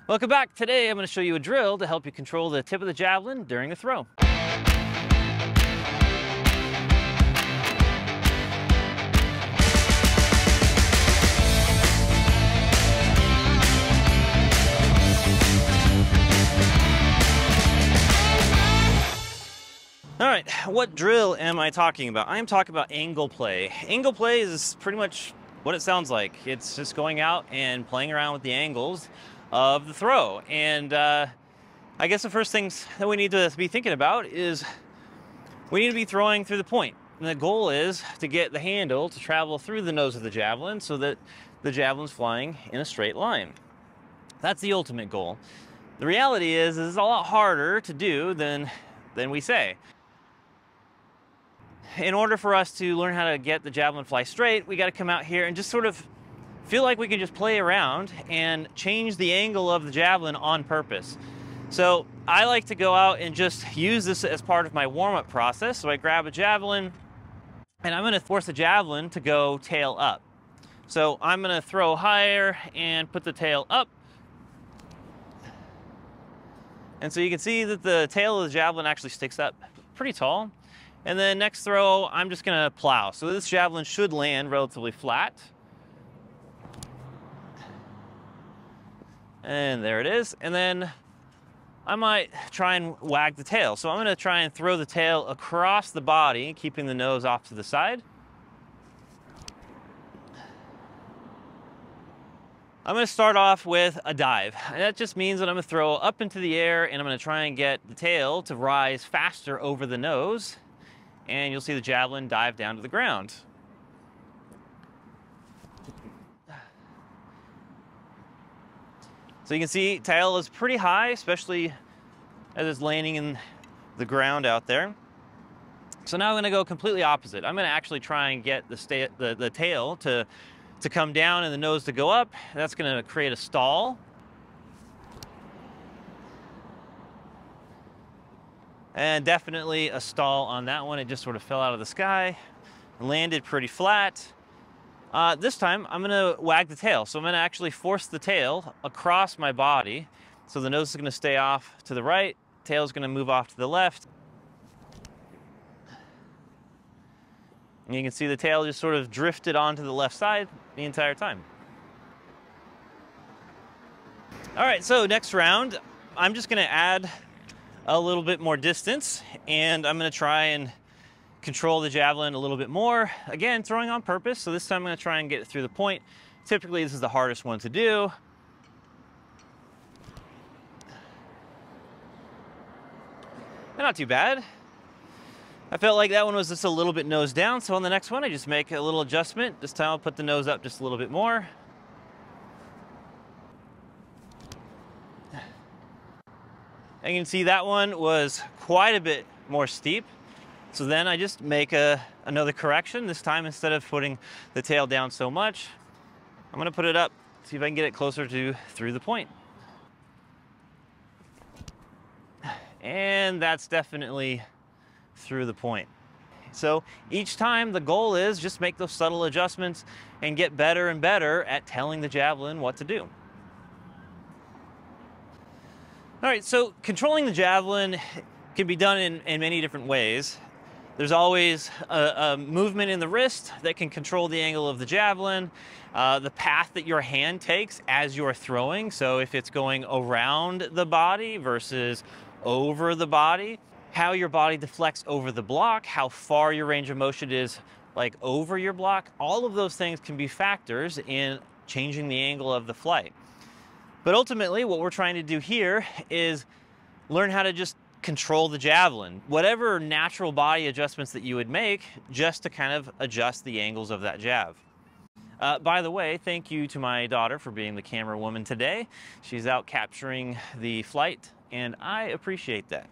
Welcome back. Today I'm going to show you a drill to help you control the tip of the javelin during a throw. All right, what drill am I talking about? I am talking about angle play. Angle play is pretty much what it sounds like. It's just going out and playing around with the angles of the throw. And I guess the first things that we need to be thinking about is we need to be throwing through the point. And the goal is to get the handle to travel through the nose of the javelin so that the javelin's flying in a straight line. That's the ultimate goal. The reality is it's a lot harder to do than we say. In order for us to learn how to get the javelin fly straight, we got to come out here and just sort of feel like we can just play around and change the angle of the javelin on purpose. So I like to go out and just use this as part of my warm-up process. So I grab a javelin and I'm going to force the javelin to go tail up. So I'm going to throw higher and put the tail up. And so you can see that the tail of the javelin actually sticks up pretty tall. And then next throw, I'm just going to plow. So this javelin should land relatively flat. And there it is. And then I might try and wag the tail. So I'm going to try and throw the tail across the body, keeping the nose off to the side. I'm going to start off with a dive. And that just means that I'm going to throw up into the air and I'm going to try and get the tail to rise faster over the nose. And you'll see the javelin dive down to the ground. So you can see tail is pretty high, especially as it's landing in the ground out there. So now I'm going to go completely opposite. I'm going to actually try and get the tail to come down and the nose to go up. That's going to create a stall. And definitely a stall on that one. It just sort of fell out of the sky, landed pretty flat. This time, I'm going to wag the tail. So I'm going to actually force the tail across my body. So the nose is going to stay off to the right, tail is going to move off to the left. And you can see the tail just sort of drifted onto the left side the entire time. All right, so next round, I'm just going to add a little bit more distance, and I'm going to try and control the javelin a little bit more. Again, throwing on purpose, so this time I'm going to try and get it through the point. Typically, this is the hardest one to do. Not too bad. I felt like that one was just a little bit nose down, so on the next one, I just make a little adjustment. This time I'll put the nose up just a little bit more. And you can see that one was quite a bit more steep. So then I just make another correction. This time, instead of putting the tail down so much, I'm going to put it up, see if I can get it closer to through the point. And that's definitely through the point. So each time the goal is just make those subtle adjustments and get better and better at telling the javelin what to do. All right, so controlling the javelin can be done in many different ways. There's always a movement in the wrist that can control the angle of the javelin, the path that your hand takes as you're throwing. So if it's going around the body versus over the body, how your body deflects over the block, how far your range of motion is like over your block, all of those things can be factors in changing the angle of the flight. But ultimately, what we're trying to do here is learn how to just control the javelin, whatever natural body adjustments that you would make, just to kind of adjust the angles of that jav. By the way, thank you to my daughter for being the camera woman today. She's out capturing the flight, and I appreciate that.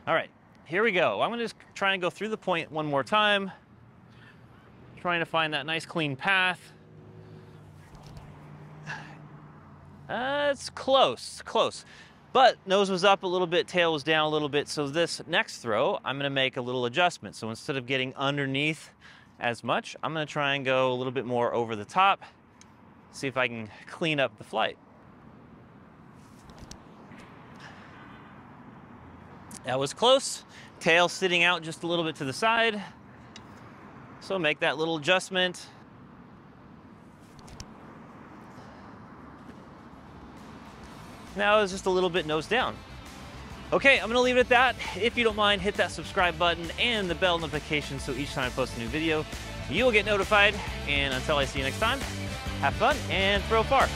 All right, here we go. I'm gonna just try and go through the point one more time, trying to find that nice clean path. It's close. But nose was up a little bit, tail was down a little bit, so this next throw, I'm gonna make a little adjustment. So instead of getting underneath as much, I'm gonna try and go a little bit more over the top, see if I can clean up the flight. That was close. Tail sitting out just a little bit to the side. So make that little adjustment. Now it's just a little bit nose down. Okay, I'm gonna leave it at that. If you don't mind, hit that subscribe button and the bell notification so each time I post a new video, you'll get notified. And until I see you next time, have fun and throw far.